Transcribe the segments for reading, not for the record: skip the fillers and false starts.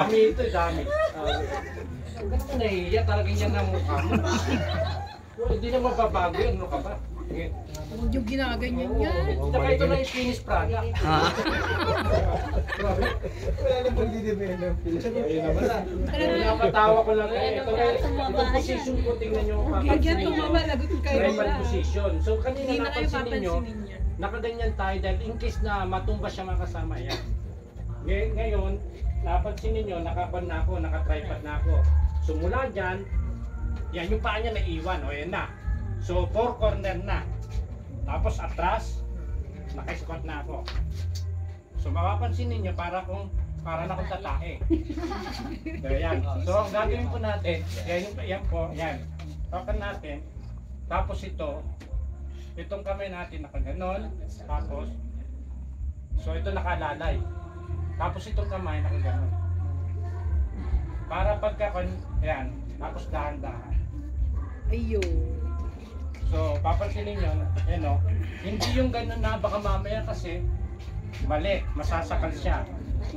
Dami ito, dami. Ba't mo nahihiya talaga yan ang mukha mo? Hindi na mababago yun, ano ka ba? Huwag yung ginaganyan yan. Tsaka ito na yung finished product. Wala nang pagdidevelop. Ayun naman na. Napatawa ko lang eh. Ito na, itong position ko, tingnan nyo. Kaya tumawa, lagot kayo Tribal nila. position. So Hindi kanina na kayo napansin ninyo, papansinin yan. nakaganyan tayo dahil in case na matumba siya mga kasama yan. Ngayon, napansin ninyo, nakaban na ako, nakatripod na ako. So mula dyan, yan yung paa niya naiwan, o yan na. So 4 corner na. Tapos atras, naka-squat na ako. So mapapansin ninyo, para na akong tatae. So yan. So ang gagawin po natin, yan po, yan. Tawakan natin. Tapos itong kamay natin nakaganon. Tapos, so ito nakalalay. Tapos itong kamay nakaganon. Para yan. Tapos dahan-dahan. Ayun. So, papansinin nyo, o, hindi yung ganun na baka mamaya kasi mali, masasakal siya.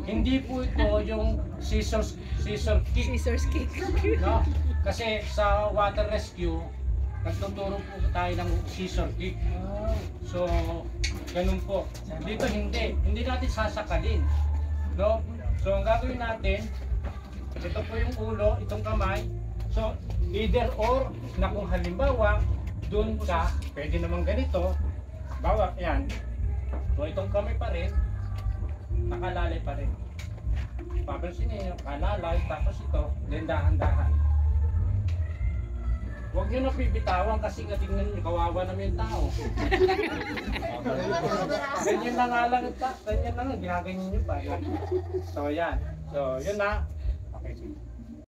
Hindi po ito yung scissor kick. Scissors kick. No? Kasi sa water rescue, nagtuturo po tayo ng scissor kick. So, ganun po. Dito hindi natin sasakalin. No? So, ang gagawin natin, ito po yung ulo, itong kamay. So, either or, na kung halimbawa, doon ka, pwede naman ganito, bawa, yan. So, itong kamay pa rin, nakalalay pa rin. Papansin niyo, kalalay, tapos ito, then dahan-dahan. Huwag nyo na bibitawan kasi tingnan nyo, kawawa naman yung tao. Ganyan na nga lang, ganyan na nga, ginaganyan nyo pa. So, yan. So, yun na. Okay, sige.